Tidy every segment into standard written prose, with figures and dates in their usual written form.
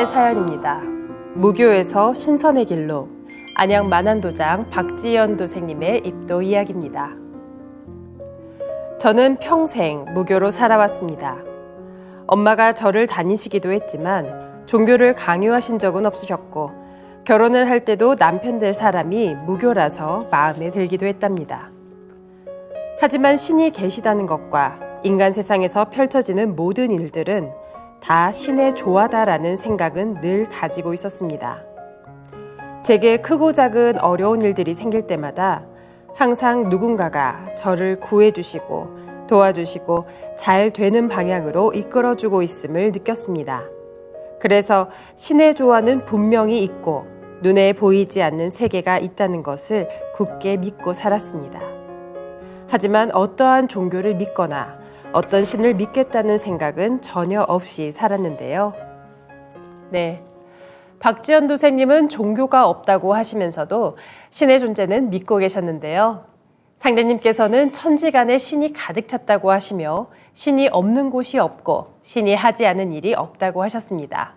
사연입니다. 무교에서 신선의 길로 안양 만안도장 박지연 도생님의 입도 이야기입니다. 저는 평생 무교로 살아왔습니다. 엄마가 절을 다니시기도 했지만 종교를 강요하신 적은 없으셨고 결혼을 할 때도 남편 될 사람이 무교라서 마음에 들기도 했답니다. 하지만 신이 계시다는 것과 인간 세상에서 펼쳐지는 모든 일들은 다 신의 조화다라는 생각은 늘 가지고 있었습니다. 제게 크고 작은 어려운 일들이 생길 때마다 항상 누군가가 저를 구해주시고 도와주시고 잘 되는 방향으로 이끌어주고 있음을 느꼈습니다. 그래서 신의 조화는 분명히 있고 눈에 보이지 않는 세계가 있다는 것을 굳게 믿고 살았습니다. 하지만 어떠한 종교를 믿거나 어떤 신을 믿겠다는 생각은 전혀 없이 살았는데요. 네, 박지연 도생님은 종교가 없다고 하시면서도 신의 존재는 믿고 계셨는데요. 상대님께서는 천지간에 신이 가득 찼다고 하시며 신이 없는 곳이 없고 신이 하지 않은 일이 없다고 하셨습니다.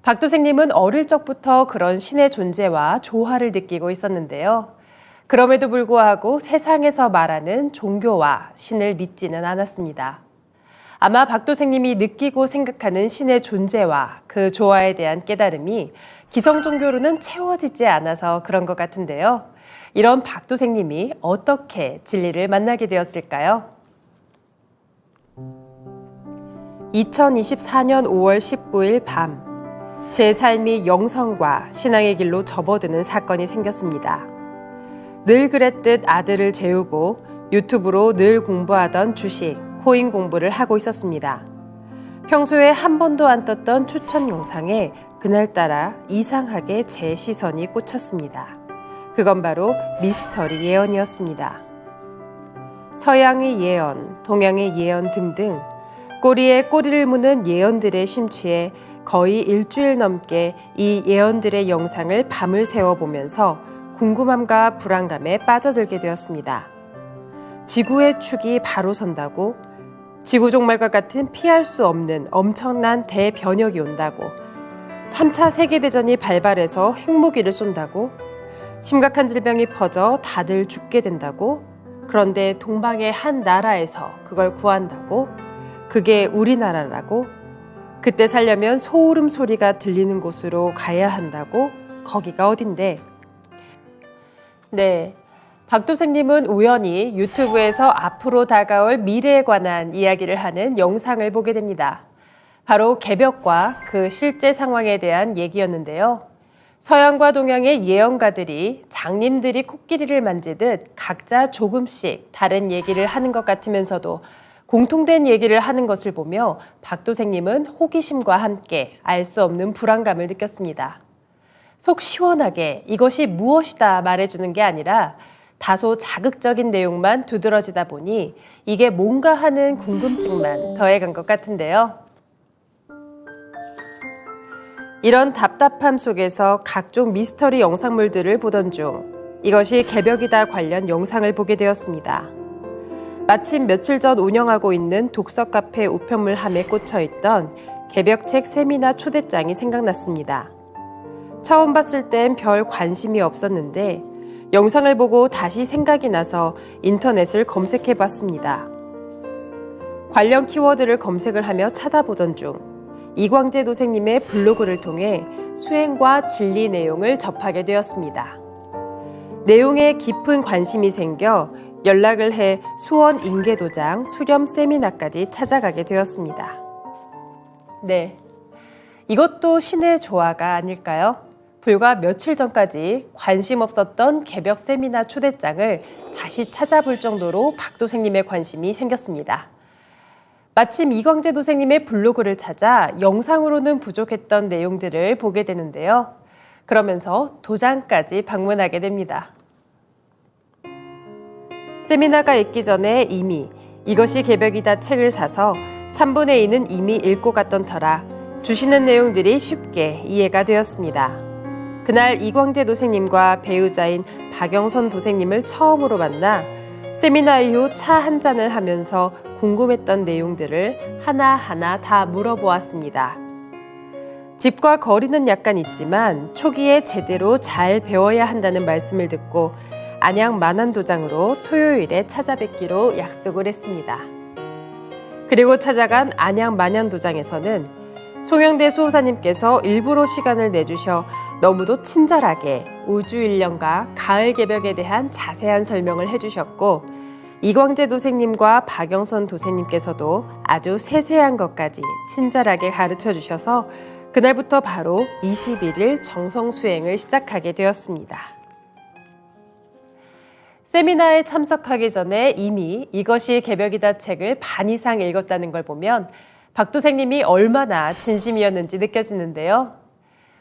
박 도생님은 어릴 적부터 그런 신의 존재와 조화를 느끼고 있었는데요. 그럼에도 불구하고 세상에서 말하는 종교와 신을 믿지는 않았습니다. 아마 박 도생님이 느끼고 생각하는 신의 존재와 그 조화에 대한 깨달음이 기성 종교로는 채워지지 않아서 그런 것 같은데요. 이런 박 도생님이 어떻게 진리를 만나게 되었을까요? 2024년 5월 19일 밤, 제 삶이 영성과 신앙의 길로 접어드는 사건이 생겼습니다. 늘 그랬듯 아들을 재우고 유튜브로 늘 공부하던 주식, 코인 공부를 하고 있었습니다. 평소에 한 번도 안 떴던 추천 영상에 그날따라 이상하게 제 시선이 꽂혔습니다. 그건 바로 미스터리 예언이었습니다. 서양의 예언, 동양의 예언 등등 꼬리에 꼬리를 무는 예언들의 심취에 거의 일주일 넘게 이 예언들의 영상을 밤을 새워보면서 궁금함과 불안감에 빠져들게 되었습니다. 지구의 축이 바로 선다고, 지구 종말과 같은 피할 수 없는 엄청난 대변혁이 온다고, 3차 세계대전이 발발해서 핵무기를 쏜다고, 심각한 질병이 퍼져 다들 죽게 된다고, 그런데 동방의 한 나라에서 그걸 구한다고, 그게 우리나라라고, 그때 살려면 소울음 소리가 들리는 곳으로 가야 한다고, 거기가 어딘데? 네, 박 도생님은 우연히 유튜브에서 앞으로 다가올 미래에 관한 이야기를 하는 영상을 보게 됩니다. 바로 개벽과 그 실제 상황에 대한 얘기였는데요. 서양과 동양의 예언가들이 장님들이 코끼리를 만지듯 각자 조금씩 다른 얘기를 하는 것 같으면서도 공통된 얘기를 하는 것을 보며 박 도생님은 호기심과 함께 알 수 없는 불안감을 느꼈습니다. 속 시원하게 이것이 무엇이다 말해주는 게 아니라 다소 자극적인 내용만 두드러지다 보니 이게 뭔가 하는 궁금증만 더해간 것 같은데요. 이런 답답함 속에서 각종 미스터리 영상물들을 보던 중 이것이 개벽이다 관련 영상을 보게 되었습니다. 마침 며칠 전 운영하고 있는 독서 카페 우편물함에 꽂혀있던 개벽책 세미나 초대장이 생각났습니다. 처음 봤을 땐 별 관심이 없었는데 영상을 보고 다시 생각이 나서 인터넷을 검색해 봤습니다. 관련 키워드를 검색을 하며 찾아보던 중 이광재 도생님의 블로그를 통해 수행과 진리 내용을 접하게 되었습니다. 내용에 깊은 관심이 생겨 연락을 해 수원 인계도장 수렴 세미나까지 찾아가게 되었습니다. 네, 이것도 신의 조화가 아닐까요? 불과 며칠 전까지 관심 없었던 개벽 세미나 초대장을 다시 찾아볼 정도로 박 도생님의 관심이 생겼습니다. 마침 이광재 도생님의 블로그를 찾아 영상으로는 부족했던 내용들을 보게 되는데요. 그러면서 도장까지 방문하게 됩니다. 세미나가 있기 전에 이미 이것이 개벽이다 책을 사서 3분의 2는 이미 읽고 갔던 터라 주시는 내용들이 쉽게 이해가 되었습니다. 그날 이광재 도생님과 배우자인 박영선 도생님을 처음으로 만나 세미나 이후 차 한 잔을 하면서 궁금했던 내용들을 하나하나 다 물어보았습니다. 집과 거리는 약간 있지만 초기에 제대로 잘 배워야 한다는 말씀을 듣고 안양 만안도장으로 토요일에 찾아뵙기로 약속을 했습니다. 그리고 찾아간 안양 만안도장에서는 송영대 수호사님께서 일부러 시간을 내주셔 너무도 친절하게 우주일령과 가을개벽에 대한 자세한 설명을 해주셨고, 이광재 도생님과 박영선 도생님께서도 아주 세세한 것까지 친절하게 가르쳐 주셔서 그날부터 바로 21일 정성 수행을 시작하게 되었습니다. 세미나에 참석하기 전에 이미 이것이 개벽이다 책을 반 이상 읽었다는 걸 보면 박 도생님이 얼마나 진심이었는지 느껴지는데요.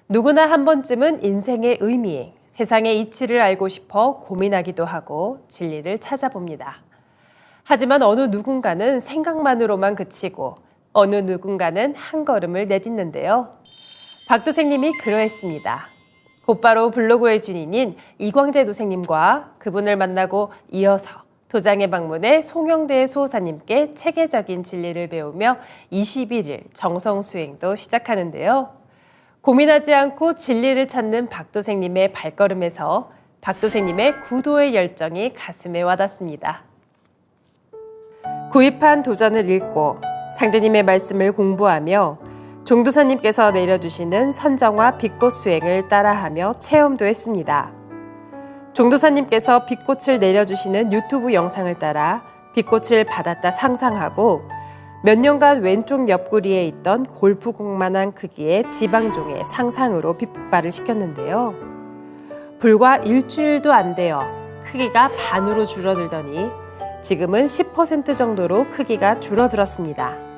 누구나 한 번쯤은 인생의 의미, 세상의 이치를 알고 싶어 고민하기도 하고 진리를 찾아봅니다. 하지만 어느 누군가는 생각만으로만 그치고 어느 누군가는 한 걸음을 내딛는데요. 박 도생님이 그러했습니다. 곧바로 블로그의 주인인 이광재 도생님과 그분을 만나고 이어서 도장에 방문해 송영대 수호사님께 체계적인 진리를 배우며 21일 정성 수행도 시작하는데요. 고민하지 않고 진리를 찾는 박 도생님의 발걸음에서 박 도생님의 구도의 열정이 가슴에 와닿습니다. 구입한 도전을 읽고 상대님의 말씀을 공부하며 종도사님께서 내려주시는 선정화 빛꽃 수행을 따라하며 체험도 했습니다. 종도사님께서 빛꽃을 내려주시는 유튜브 영상을 따라 빛꽃을 받았다 상상하고 몇 년간 왼쪽 옆구리에 있던 골프공만한 크기의 지방종의 상상으로 빛발을 시켰는데요. 불과 일주일도 안 되어 크기가 반으로 줄어들더니 지금은 10% 정도로 크기가 줄어들었습니다.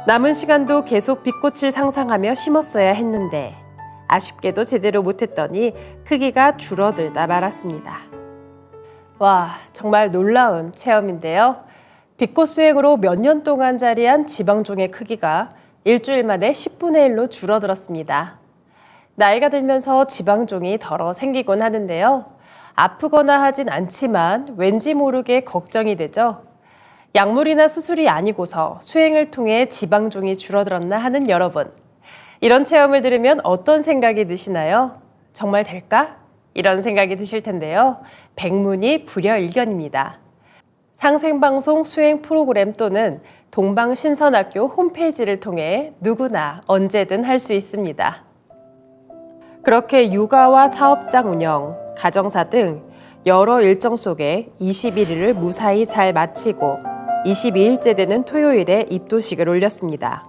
남은 시간도 계속 빛꽃을 상상하며 심었어야 했는데 아쉽게도 제대로 못했더니 크기가 줄어들다 말았습니다. 와, 정말 놀라운 체험인데요. 빛꽃 수행으로 몇 년 동안 자리한 지방종의 크기가 일주일 만에 10분의 1로 줄어들었습니다. 나이가 들면서 지방종이 덜어 생기곤 하는데요. 아프거나 하진 않지만 왠지 모르게 걱정이 되죠. 약물이나 수술이 아니고서 수행을 통해 지방종이 줄어들었나 하는 여러분. 이런 체험을 들으면 어떤 생각이 드시나요? 정말 될까? 이런 생각이 드실 텐데요. 백문이 불여일견입니다. 상생방송 수행 프로그램 또는 동방신선학교 홈페이지를 통해 누구나 언제든 할 수 있습니다. 그렇게 육아와 사업장 운영, 가정사 등 여러 일정 속에 21일을 무사히 잘 마치고 22일째 되는 토요일에 입도식을 올렸습니다.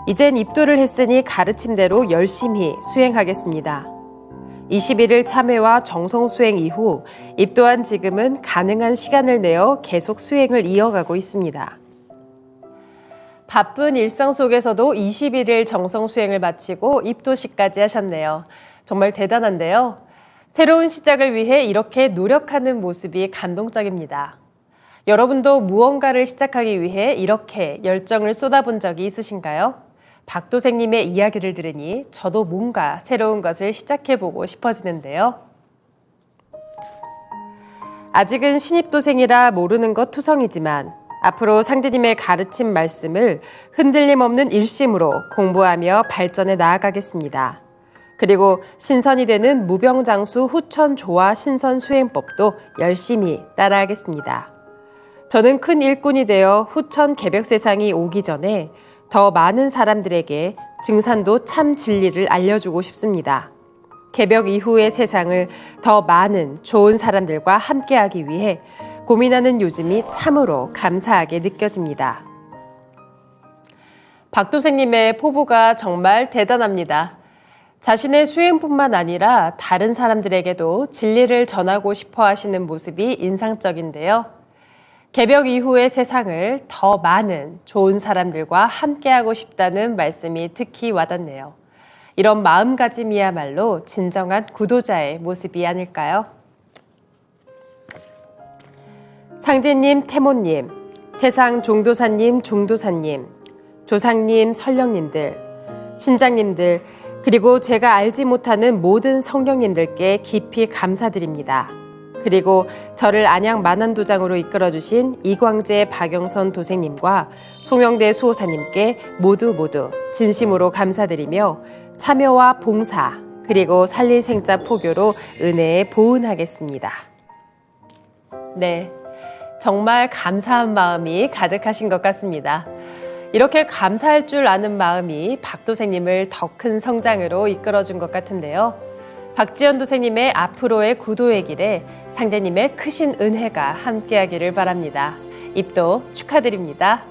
이젠 입도를 했으니 가르침대로 열심히 수행하겠습니다. 21일 참회와 정성 수행 이후 입도한 지금은 가능한 시간을 내어 계속 수행을 이어가고 있습니다. 바쁜 일상 속에서도 21일 정성 수행을 마치고 입도식까지 하셨네요. 정말 대단한데요. 새로운 시작을 위해 이렇게 노력하는 모습이 감동적입니다. 여러분도 무언가를 시작하기 위해 이렇게 열정을 쏟아본 적이 있으신가요? 박 도생님의 이야기를 들으니 저도 뭔가 새로운 것을 시작해보고 싶어지는데요. 아직은 신입도생이라 모르는 것 투성이지만 앞으로 상대님의 가르침 말씀을 흔들림 없는 일심으로 공부하며 발전해 나아가겠습니다. 그리고 신선이 되는 무병장수 후천 조화 신선 수행법도 열심히 따라하겠습니다. 저는 큰 일꾼이 되어 후천 개벽 세상이 오기 전에 더 많은 사람들에게 증산도 참 진리를 알려주고 싶습니다. 개벽 이후의 세상을 더 많은 좋은 사람들과 함께하기 위해 고민하는 요즘이 참으로 감사하게 느껴집니다. 박 도생님의 포부가 정말 대단합니다. 자신의 수행뿐만 아니라 다른 사람들에게도 진리를 전하고 싶어 하시는 모습이 인상적인데요. 개벽 이후의 세상을 더 많은 좋은 사람들과 함께하고 싶다는 말씀이 특히 와닿네요. 이런 마음가짐이야말로 진정한 구도자의 모습이 아닐까요? 상제님, 태모님, 태상 종도사님, 종도사님, 조상님, 설령님들, 신장님들, 그리고 제가 알지 못하는 모든 성령님들께 깊이 감사드립니다. 그리고 저를 안양 만안도장으로 이끌어주신 이광재 박영선 도생님과 송영대 수호사님께 모두 진심으로 감사드리며 참여와 봉사 그리고 살릴 생자 포교로 은혜에 보은하겠습니다. 네, 정말 감사한 마음이 가득하신 것 같습니다. 이렇게 감사할 줄 아는 마음이 박 도생님을 더 큰 성장으로 이끌어준 것 같은데요. 박지연 도생님의 앞으로의 구도의 길에 상대님의 크신 은혜가 함께하기를 바랍니다. 입도 축하드립니다.